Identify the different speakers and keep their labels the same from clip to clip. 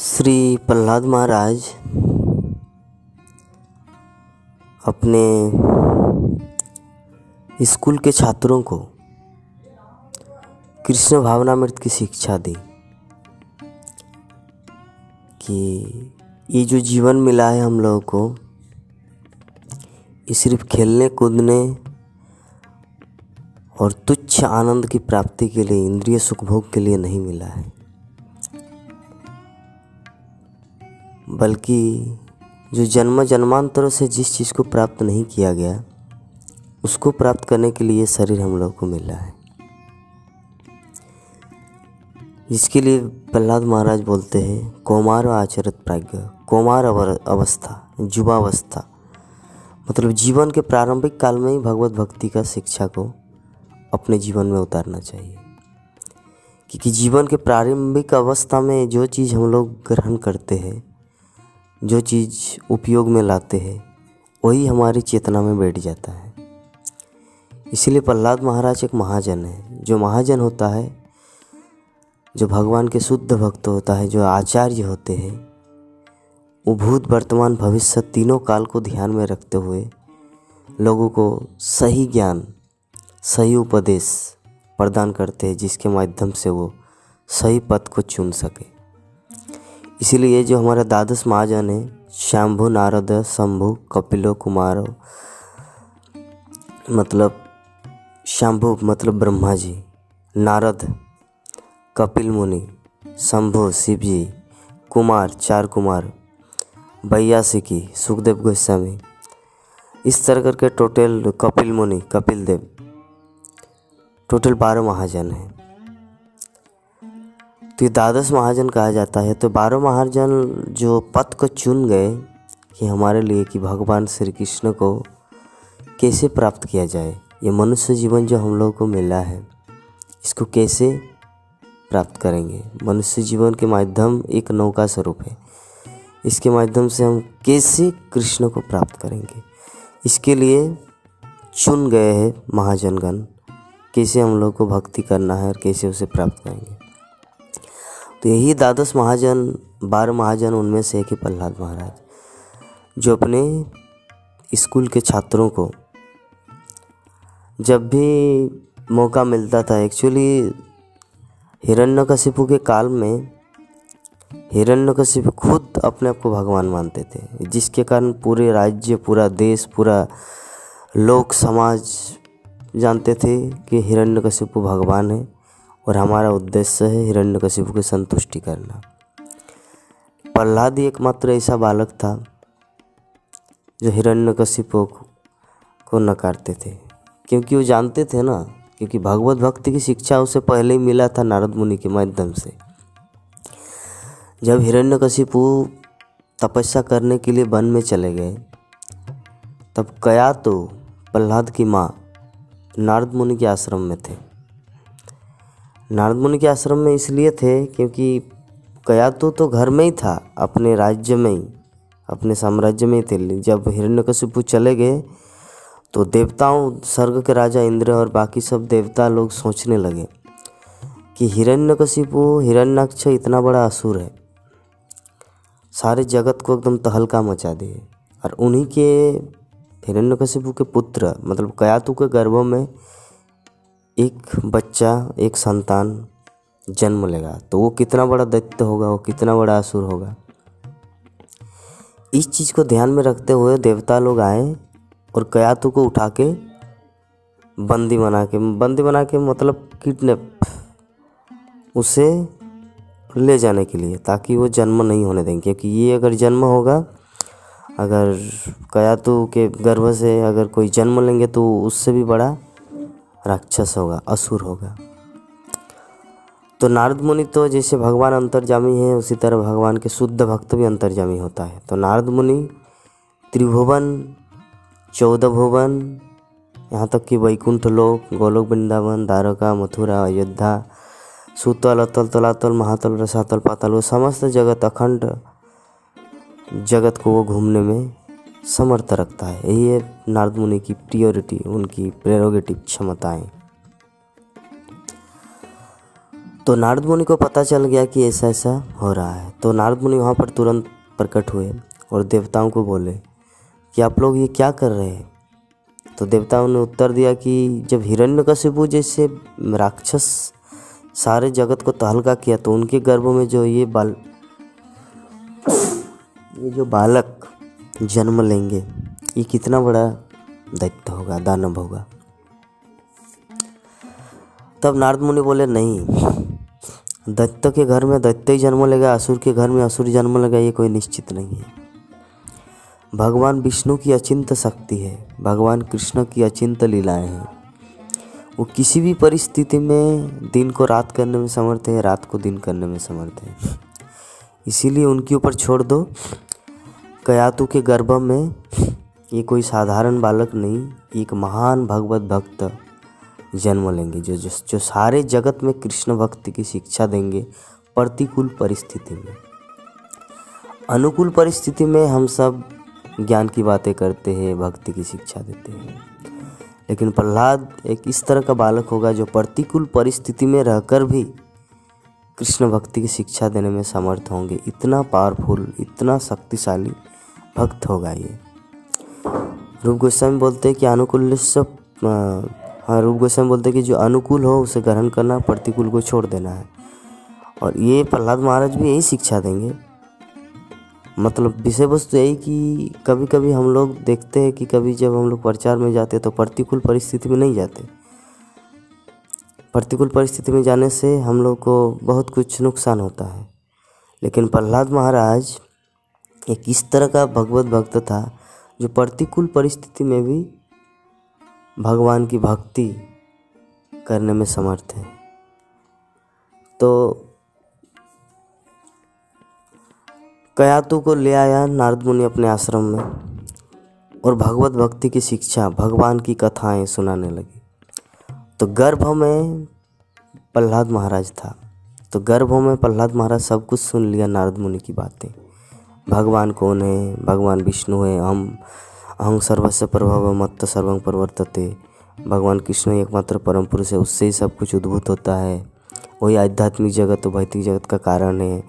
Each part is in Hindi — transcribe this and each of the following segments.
Speaker 1: श्री प्रहलाद महाराज अपने स्कूल के छात्रों को कृष्ण भावनामृत की शिक्षा दी कि ये जो जीवन मिला है हम लोगों को, ये सिर्फ खेलने कूदने और तुच्छ आनंद की प्राप्ति के लिए, इंद्रिय सुखभोग के लिए नहीं मिला है, बल्कि जो जन्म जन्मांतरों से जिस चीज़ को प्राप्त नहीं किया गया उसको प्राप्त करने के लिए शरीर हम लोग को मिला है। जिसके लिए प्रहलाद महाराज बोलते हैं कौमार आचरित प्राज्ञ, कौमार अवस्था, युवावस्था, मतलब जीवन के प्रारंभिक काल में ही भगवत भक्ति का शिक्षा को अपने जीवन में उतारना चाहिए। क्योंकि जीवन के प्रारंभिक अवस्था में जो चीज़ हम लोग ग्रहण करते हैं, जो चीज़ उपयोग में लाते हैं, वही हमारी चेतना में बैठ जाता है। इसीलिए प्रहलाद महाराज एक महाजन है। जो महाजन होता है, जो भगवान के शुद्ध भक्त होता है, जो आचार्य होते हैं, वो भूत वर्तमान भविष्य तीनों काल को ध्यान में रखते हुए लोगों को सही ज्ञान, सही उपदेश प्रदान करते हैं, जिसके माध्यम से वो सही पथ को चुन सके। इसीलिए ये जो हमारा द्वादश महाजन है, शंभु, नारद, शंभु, कपिलो, कुमार, मतलब शंभु मतलब ब्रह्मा जी, नारद कपिल मुनि, शंभु शिव जी, कुमार चार कुमार, वैयासिकी सुखदेव गोस्वामी, इस तरह करके टोटल कपिल मुनि, कपिल देव, टोटल 12 महाजन हैं। तो ये द्वादश महाजन कहा जाता है। तो 12 महाजन जो पथ को चुन गए कि हमारे लिए कि भगवान श्री कृष्ण को कैसे प्राप्त किया जाए, ये मनुष्य जीवन जो हम लोगों को मिला है इसको कैसे प्राप्त करेंगे। मनुष्य जीवन के माध्यम एक नौका स्वरूप है, इसके माध्यम से हम कैसे कृष्ण को प्राप्त करेंगे, इसके लिए चुन गए हैं महाजनगण, कैसे हम लोग को भक्ति करना है और कैसे उसे प्राप्त करेंगे। तो यही द्वादश महाजन, 12 महाजन, उनमें से एक ही प्रहलाद महाराज, जो अपने स्कूल के छात्रों को जब भी मौका मिलता था, एक्चुअली हिरण्यकशिपु के काल में हिरण्यकशिपु खुद अपने आप को भगवान मानते थे, जिसके कारण पूरे राज्य, पूरा देश, पूरा लोक समाज जानते थे कि हिरण्यकशिपु भगवान है और हमारा उद्देश्य है हिरण्यकशिपु की संतुष्टि करना। प्रहलाद ही एकमात्र ऐसा बालक था जो हिरण्यकशिपु को नकारते थे, क्योंकि वो जानते थे ना, क्योंकि भगवत भक्ति की शिक्षा उसे पहले ही मिला था नारद मुनि के माध्यम से। जब हिरण्यकशिपु तपस्या करने के लिए वन में चले गए, तब कया तो प्रहलाद की माँ नारद मुनि के आश्रम में थे। नारद मुनि के आश्रम में इसलिए थे क्योंकि कयातु तो घर में ही था, अपने राज्य में ही, अपने साम्राज्य में ही थे। जब हिरण्यकशिपु चले गए तो देवताओं, स्वर्ग के राजा इंद्र और बाकी सब देवता लोग सोचने लगे कि हिरण्यकशिपु, हिरण्याक्ष इतना बड़ा असुर है, सारे जगत को एकदम तहलका मचा दिए, और उन्हीं के हिरण्यकशिपु के पुत्र मतलब कयातु के गर्भ में एक बच्चा, एक संतान जन्म लेगा, तो वो कितना बड़ा दैत्य होगा, वो कितना बड़ा असुर होगा। इस चीज़ को ध्यान में रखते हुए देवता लोग आए और कयातु को उठा के बंदी बना के मतलब किडनैप, उसे ले जाने के लिए, ताकि वो जन्म नहीं होने देंगे। क्योंकि ये अगर जन्म होगा, अगर कयातु के गर्भ से अगर कोई जन्म लेंगे तो उससे भी बड़ा राक्षस होगा, असुर होगा। तो नारद मुनि तो जैसे भगवान अंतर्जामी है, उसी तरह भगवान के शुद्ध भक्त भी अंतर्जामी होता है। तो नारद मुनि त्रिभुवन, 14 भुवन, यहाँ तक कि वैकुंठ लोक, गोलोक, वृंदावन, द्वारका, मथुरा, अयोध्या, सुतल, अतल, तलातल, महातल, रसातल, पाताल, वो समस्त जगत, अखंड जगत को वो घूमने में समर्थ रखता है। यही है नारद मुनि की प्रियोरिटी, उनकी प्रेरोगेटिव क्षमताएं। तो नारद मुनि को पता चल गया कि ऐसा ऐसा हो रहा है। तो नारद मुनि वहाँ पर तुरंत प्रकट हुए और देवताओं को बोले कि आप लोग ये क्या कर रहे हैं। तो देवताओं ने उत्तर दिया कि जब हिरण्यकशिपु जैसे राक्षस सारे जगत को तहलका किया तो उनके गर्भ में जो ये जो बालक जन्म लेंगे, ये कितना बड़ा दैत्य होगा, दानव होगा। तब नारद मुनि बोले नहीं, दैत्य के घर में दैत्य ही जन्म लेगा, असुर के घर में असुर जन्म लेगा, ये कोई निश्चित नहीं है। भगवान विष्णु की अचिंत शक्ति है, भगवान कृष्ण की अचिंत लीलाएं हैं। वो किसी भी परिस्थिति में दिन को रात करने में समर्थ है, रात को दिन करने में समर्थ है। इसीलिए उनके ऊपर छोड़ दो। कयातु के गर्भ में ये कोई साधारण बालक नहीं, एक महान भगवत भक्त जन्म लेंगे जो सारे जगत में कृष्ण भक्ति की शिक्षा देंगे। प्रतिकूल परिस्थिति में, अनुकूल परिस्थिति में हम सब ज्ञान की बातें करते हैं, भक्ति की शिक्षा देते हैं, लेकिन प्रहलाद एक इस तरह का बालक होगा जो प्रतिकूल परिस्थिति में रहकर भी कृष्ण भक्ति की शिक्षा देने में समर्थ होंगे। इतना पावरफुल, इतना शक्तिशाली भक्त होगा ये। रूप गोस्वामी बोलते हैं कि रूप गोस्वामी बोलते हैं कि जो अनुकूल हो उसे ग्रहण करना, प्रतिकूल को छोड़ देना है। और ये प्रहलाद महाराज भी यही शिक्षा देंगे। मतलब विषय वस्तु यही कि कभी कभी हम लोग देखते हैं कि कभी जब हम लोग प्रचार में जाते हैं तो प्रतिकूल परिस्थिति में नहीं जाते। प्रतिकूल परिस्थिति में जाने से हम लोग को बहुत कुछ नुकसान होता है। लेकिन प्रहलाद महाराज एक इस तरह का भगवत भक्त था जो प्रतिकूल परिस्थिति में भी भगवान की भक्ति करने में समर्थ है। तो कयातु को ले आया नारद मुनि अपने आश्रम में और भगवत भक्ति की शिक्षा, भगवान की कथाएं सुनाने लगे। तो गर्भ में प्रहलाद महाराज था। तो गर्भ में प्रहलाद महाराज सब कुछ सुन लिया, नारद मुनि की बातें। भगवान कौन है, भगवान विष्णु है, अहं सर्वस्य प्रभव मत्त सर्वं प्रवर्तते, भगवान कृष्ण एकमात्र परम पुरुष है, उससे ही सब कुछ उद्भूत होता है, वही आध्यात्मिक जगत और भौतिक जगत का कारण है,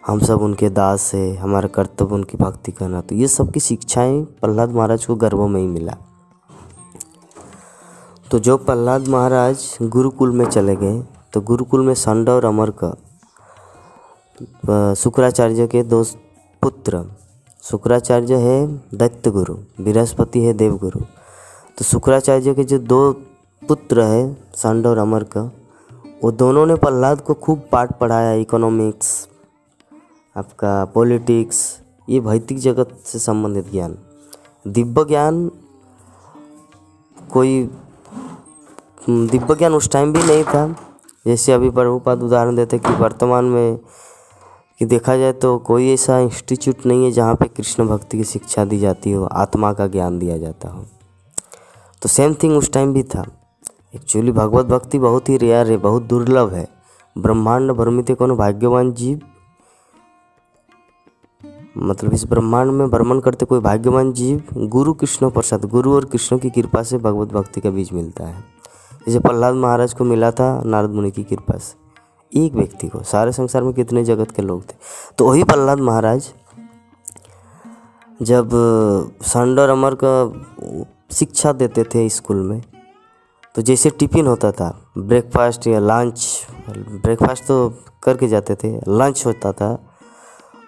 Speaker 1: हम सब उनके दास है, हमारा कर्तव्य उनकी भक्ति करना। तो ये सब की शिक्षाएं प्रहलाद महाराज को गर्भ में ही मिला। तो जो प्रहलाद महाराज गुरुकुल में चले गए, तो गुरुकुल में षंड और अमर्क शुक्राचार्य के दो पुत्र, शुक्राचार्य है दैत्य गुरु, बृहस्पति है देव गुरु। तो शुक्राचार्य के जो दो पुत्र है षंड और अमर्क, वो दोनों ने प्रहलाद को खूब पाठ पढ़ाया। इकोनॉमिक्स, आपका पॉलिटिक्स, ये भौतिक जगत से संबंधित ज्ञान, दिव्य ज्ञान। कोई दिव्य ज्ञान उस टाइम भी नहीं था। जैसे अभी प्रभुपाद उदाहरण देते कि वर्तमान में कि देखा जाए तो कोई ऐसा इंस्टीट्यूट नहीं है जहाँ पे कृष्ण भक्ति की शिक्षा दी जाती हो, आत्मा का ज्ञान दिया जाता हो। तो सेम थिंग उस टाइम भी था। एक्चुअली भगवत भक्ति बहुत ही रेयर है, बहुत दुर्लभ है। ब्रह्मांड भ्रमित कोनो भाग्यवान जीव, मतलब इस ब्रह्मांड में भ्रमण करते कोई भाग्यवान जीव गुरु कृष्ण प्रसाद, गुरु और कृष्ण की कृपा से भगवत भक्ति का बीज मिलता है। जैसे प्रहलाद महाराज को मिला था नारद मुनि की कृपा से, एक व्यक्ति को। सारे संसार में कितने जगत के लोग थे। तो वही प्रहलाद महाराज जब षंड और अमर का शिक्षा देते थे स्कूल में, तो जैसे टिफिन होता था, ब्रेकफास्ट या लंच, ब्रेकफास्ट तो करके जाते थे, लंच होता था,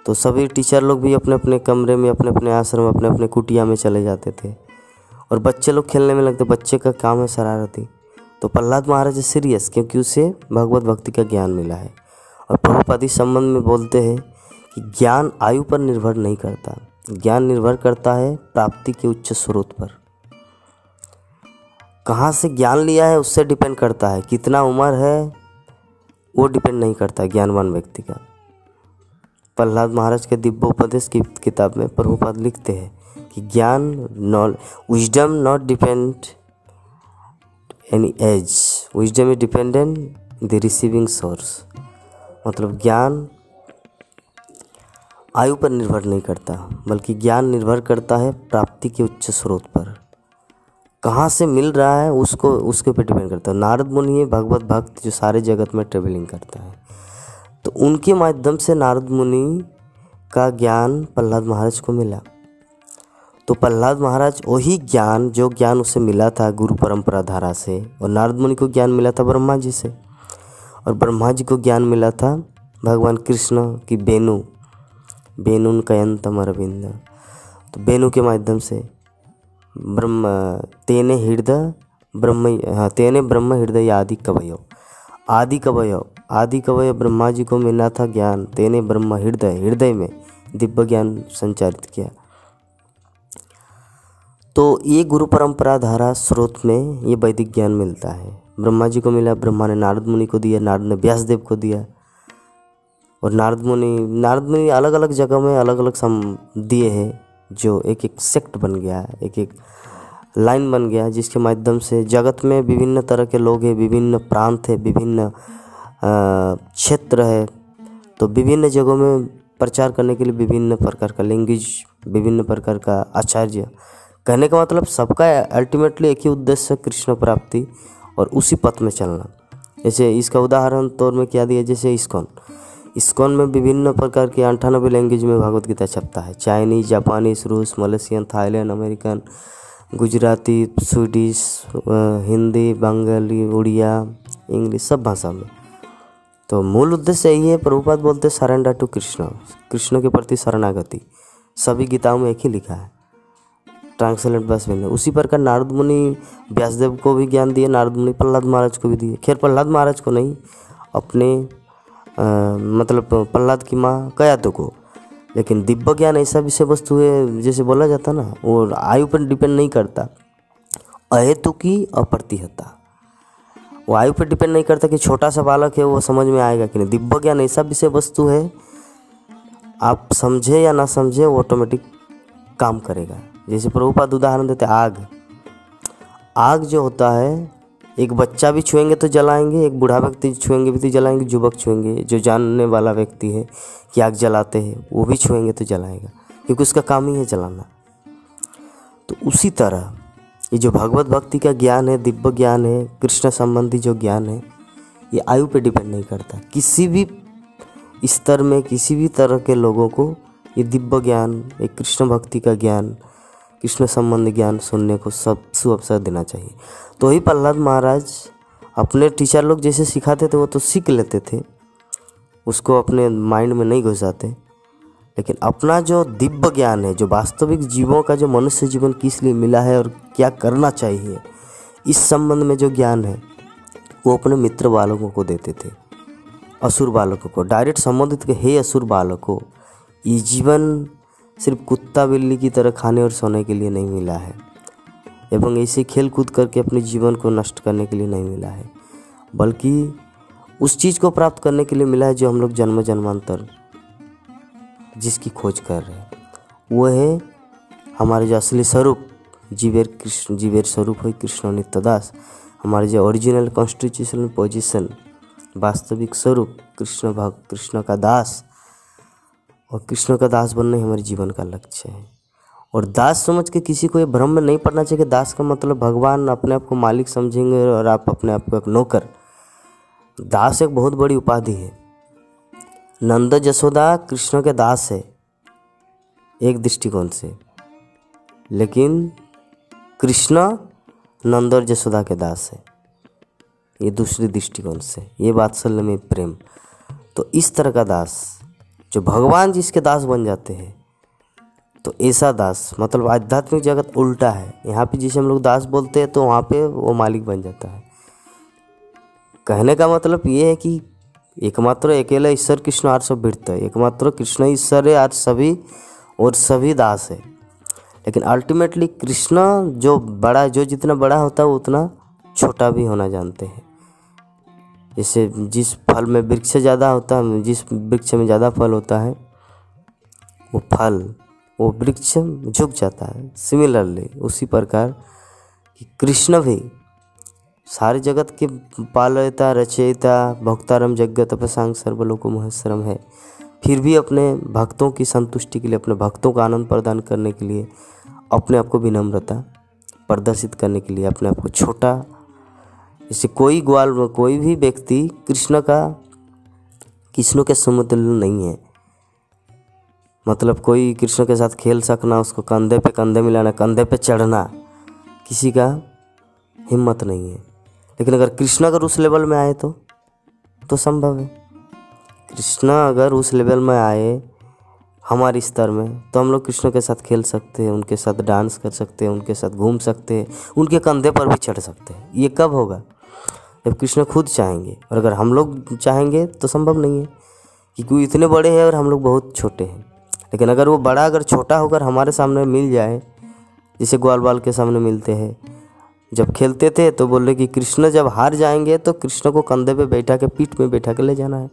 Speaker 1: तो सभी टीचर लोग भी अपने अपने कमरे में, अपने अपने आश्रम, अपने अपने कुटिया में चले जाते थे और बच्चे लोग खेलने में लगते। बच्चे का काम है शरारती। तो प्रहलाद महाराज सीरियस, क्योंकि उसे भगवत भक्ति का ज्ञान मिला है। और प्रभुपाद इस संबंध में बोलते हैं कि ज्ञान आयु पर निर्भर नहीं करता, ज्ञान निर्भर करता है प्राप्ति के उच्च स्रोत पर। कहाँ से ज्ञान लिया है उससे डिपेंड करता है, कितना उम्र है वो डिपेंड नहीं करता ज्ञानवान व्यक्ति का। प्रहलाद महाराज के दिव्य उपदेश की किताब में प्रभुपाद लिखते हैं कि ज्ञान wisdom not depend any as, wisdom is dependent the receiving source. मतलब ज्ञान आयु पर निर्भर नहीं करता, बल्कि ज्ञान निर्भर करता है प्राप्ति के उच्च स्रोत पर। कहाँ से मिल रहा है उसको उसके ऊपर डिपेंड करता है। नारद मुनि भगवत भक्त जो सारे जगत में ट्रेवलिंग करता है, तो उनके माध्यम से नारद मुनि का ज्ञान प्रहलाद महाराज को मिला। तो प्रहलाद महाराज वही ज्ञान, जो ज्ञान उसे मिला था गुरु परंपरा धारा से, और नारद मुनि को ज्ञान मिला था ब्रह्मा जी से, और ब्रह्मा जी को ज्ञान मिला था भगवान कृष्ण की बेनुन कयंतम अरविंद। तो बेनु के माध्यम से तेने ब्रह्म हृदय आदि कवय ब्रह्मा जी को मिला था ज्ञान। तेने ब्रह्म हृदय में दिव्य ज्ञान संचारित किया। तो ये गुरु परंपरा धारा स्रोत में ये वैदिक ज्ञान मिलता है। ब्रह्मा जी को मिला, ब्रह्मा ने नारद मुनि को दिया, नारद ने व्यासदेव को दिया, और नारद मुनि अलग अलग जगह में अलग अलग दिए हैं, जो एक एक सेक्ट बन गया, एक एक लाइन बन गया, जिसके माध्यम से जगत में विभिन्न तरह के लोग हैं, विभिन्न प्रांत है, विभिन्न क्षेत्र है। तो विभिन्न जगहों में प्रचार करने के लिए विभिन्न प्रकार का लैंग्वेज, विभिन्न प्रकार का आचार्य। कहने का मतलब सबका अल्टीमेटली एक ही उद्देश्य, कृष्ण प्राप्ति और उसी पथ में चलना। जैसे इसका उदाहरण तौर में क्या दिया, जैसे इस्कॉन में विभिन्न प्रकार की 98 लैंग्वेज में भगवत गीता छपता है। चाइनीज, जापानीज, रूस, Malaysian, Thailand, American, Gujarati, Swedish, Hindi, Bengali, Oriya, English, सब भाषा में। तो मूल उद्देश्य यही है। प्रभुपाद बोलते सरेंडर टू कृष्ण के प्रति शरणागति। सभी गीताओं में एक ही लिखा है, ट्रांसलेट बस में। उसी प्रकार नारद मुनि व्यासदेव को भी ज्ञान दिए, नारद मुनि प्रहलाद महाराज को भी दिए। खैर प्रहलाद महाराज को नहीं, अपने मतलब प्रहलाद की माँ कयातु को। लेकिन दिव्य ज्ञान ऐसा विषय वस्तु है, जैसे बोला जाता ना, वो आयु पर डिपेंड नहीं करता। अहेतु की अप्रतिहता, वो आयु पर डिपेंड नहीं करता कि छोटा सा बालक है वो समझ में आएगा कि नहीं। दिव्य ज्ञान ऐसा विषय वस्तु है, आप समझे या ना समझे वो ऑटोमेटिक काम करेगा। जैसे प्रभुपाद उदाहरण देते, आग जो होता है, एक बच्चा भी छुएंगे तो जलाएंगे, एक बूढ़ा व्यक्ति छुएंगे भी तो जलाएंगे, युवक छुएंगे, जो जानने वाला व्यक्ति है कि आग जलाते हैं, वो भी छुएंगे तो जलाएगा, क्योंकि उसका काम ही है जलाना। तो उसी तरह ये जो भगवत भक्ति का ज्ञान है, दिव्य ज्ञान है, कृष्ण संबंधी जो ज्ञान है, ये आयु पे डिपेंड नहीं करता। किसी भी स्तर में किसी भी तरह के लोगों को ये दिव्य ज्ञान, एक कृष्ण भक्ति का ज्ञान, कृष्ण संबंधी ज्ञान सुनने को सब अवसर देना चाहिए। तो ही प्रहलाद महाराज अपने टीचर लोग जैसे सिखाते थे वो तो सीख लेते थे, उसको अपने माइंड में नहीं घुसाते। लेकिन अपना जो दिव्य ज्ञान है, जो वास्तविक जीवों का, जो मनुष्य जीवन किस लिए मिला है और क्या करना चाहिए, इस संबंध में जो ज्ञान है वो अपने मित्र बालकों को देते थे, असुर बालकों को डायरेक्ट संबोधित के, हे असुर बालकों, ये जीवन सिर्फ कुत्ता बिल्ली की तरह खाने और सोने के लिए नहीं मिला है, एवं ऐसे खेल कूद करके अपने जीवन को नष्ट करने के लिए नहीं मिला है, बल्कि उस चीज़ को प्राप्त करने के लिए मिला है जो हम लोग जन्म जन्मांतर जिसकी खोज कर रहे हैं। वो है हमारे जो असली स्वरूप, जीवेर स्वरूप है कृष्ण नित्यदास। हमारे जो ओरिजिनल कॉन्स्टिट्यूशनल पोजीशन, वास्तविक स्वरूप कृष्ण का दास, और कृष्ण का दास बनना ही हमारे जीवन का लक्ष्य है। और दास समझ के किसी को ये भ्रम में नहीं पड़ना चाहिए कि दास का मतलब भगवान अपने आप को मालिक समझेंगे और आप अपने आप को एक नौकर। दास एक बहुत बड़ी उपाधि है। नंद जसोदा कृष्ण के दास है एक दृष्टिकोण से, लेकिन कृष्ण नंद और जसोदा के दास है ये दूसरी दृष्टिकोण से। ये वात्सल्य में प्रेम। तो इस तरह का दास जो भगवान जिसके दास बन जाते हैं, तो ऐसा दास मतलब आध्यात्मिक जगत उल्टा है। यहाँ पे जिसे हम लोग दास बोलते हैं तो वहाँ पे वो मालिक बन जाता है। कहने का मतलब ये है कि एकमात्र अकेला ईश्वर कृष्ण आर सब भिड़ता है, एकमात्र कृष्ण ईश्वर है आज सभी और सभी दास है। लेकिन अल्टीमेटली कृष्ण जो बड़ा, जो जितना बड़ा होता है वो उतना छोटा भी होना जानते हैं। जैसे जिस फल में वृक्ष ज़्यादा होता है, जिस वृक्ष में ज़्यादा फल होता है वो वृक्ष झुक जाता है। सिमिलरली उसी प्रकार कि कृष्ण भी सारे जगत के पालयता, रचयिता, भोक्तारम यज्ञ तपसांग सर्वलोको महेश्वरम है, फिर भी अपने भक्तों की संतुष्टि के लिए, अपने भक्तों को आनंद प्रदान करने के लिए अपने आप को विनम्रता प्रदर्शित करने के लिए, अपने आप को छोटा। जैसे कोई भी व्यक्ति कृष्ण के समतुल्य नहीं है। मतलब कोई कृष्ण के साथ खेल सकना, उसको कंधे पे कंधे मिलाना, कंधे पे चढ़ना, किसी का हिम्मत नहीं है। लेकिन अगर कृष्ण अगर उस लेवल में आए तो संभव है। कृष्ण अगर उस लेवल में आए हमारे स्तर में, तो हम लोग कृष्ण के साथ खेल सकते हैं, उनके साथ डांस कर सकते हैं, उनके साथ घूम सकते हैं, उनके कंधे पर भी चढ़ सकते हैं। ये कब होगा? जब कृष्ण खुद चाहेंगे। और अगर हम लोग चाहेंगे तो संभव नहीं है, क्योंकि वो इतने बड़े हैं और हम लोग बहुत छोटे हैं। लेकिन अगर वो बड़ा अगर छोटा होकर हमारे सामने मिल जाए, जैसे ग्वाल बाल के सामने मिलते हैं, जब खेलते थे तो बोले कि कृष्ण जब हार जाएंगे तो कृष्ण को कंधे पे बैठा के, पीठ में बैठा के ले जाना है।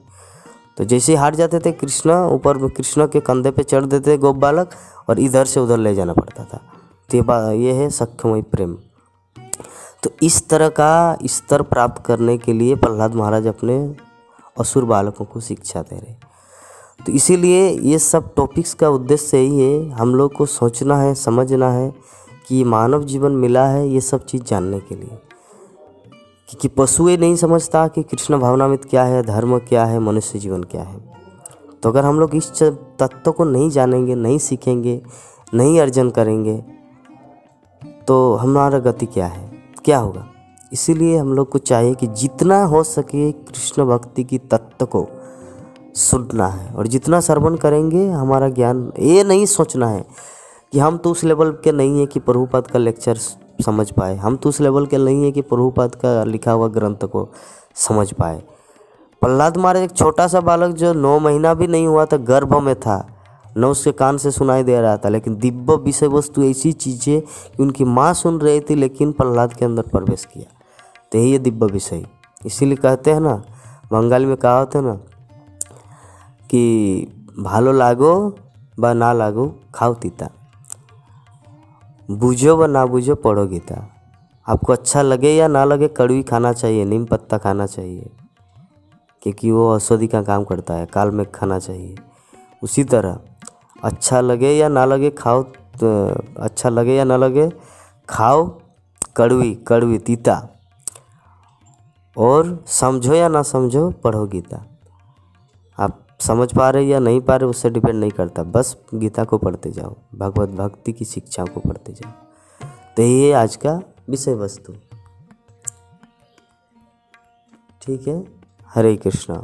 Speaker 1: तो जैसे ही हार जाते थे कृष्ण के कंधे पे चढ़ देते गोप बालक, और इधर से उधर ले जाना पड़ता था। तो ये है सख्यमय प्रेम। तो इस तरह का स्तर प्राप्त करने के लिए प्रहलाद महाराज अपने असुर बालकों को शिक्षा दे रहे। तो इसीलिए ये सब टॉपिक्स का उद्देश्य यही है, हम लोग को सोचना है, समझना है कि मानव जीवन मिला है ये सब चीज़ जानने के लिए। क्योंकि पशु ये नहीं समझता कि कृष्ण भावनामृत क्या है, धर्म क्या है, मनुष्य जीवन क्या है। तो अगर हम लोग इस तत्व को नहीं जानेंगे, नहीं सीखेंगे, नहीं अर्जन करेंगे, तो हमारा गति क्या होगा। इसीलिए हम लोग को चाहिए कि जितना हो सके कृष्ण भक्ति की तत्व को सुनना है, और जितना श्रवण करेंगे हमारा ज्ञान, ये नहीं सोचना है कि हम तो उस लेवल के नहीं है कि प्रभुपाद का लेक्चर समझ पाए, हम तो उस लेवल के नहीं है कि प्रभुपाद का लिखा हुआ ग्रंथ को समझ पाए। प्रहलाद महाराज एक छोटा सा बालक जो 9 महीना भी नहीं हुआ था, गर्भ में था, न उसके कान से सुनाई दे रहा था, लेकिन दिव्य विषय वस्तु ऐसी चीज़ें कि उनकी माँ सुन रही थी, लेकिन प्रहलाद के अंदर प्रवेश किया। तो यही है दिव्य विषय। इसीलिए कहते हैं ना, बंगाली में कहा होता है ना कि भालो लागो व ना लागो खाओ तीता, बूझो व ना बूझो पढ़ो गीता। आपको अच्छा लगे या ना लगे, कड़वी खाना चाहिए, नीम पत्ता खाना चाहिए, क्योंकि वो औषधि का काम करता है। काल में खाना चाहिए। उसी तरह अच्छा लगे या ना लगे खाओ, अच्छा लगे या ना लगे खाओ कड़वी तीता, और समझो या ना समझो पढ़ो गीता। आप समझ पा रहे या नहीं पा रहे उससे डिपेंड नहीं करता, बस गीता को पढ़ते जाओ, भगवत भक्ति की शिक्षाओं को पढ़ते जाओ। तो ये आज का विषय वस्तु। ठीक है, हरे कृष्णा।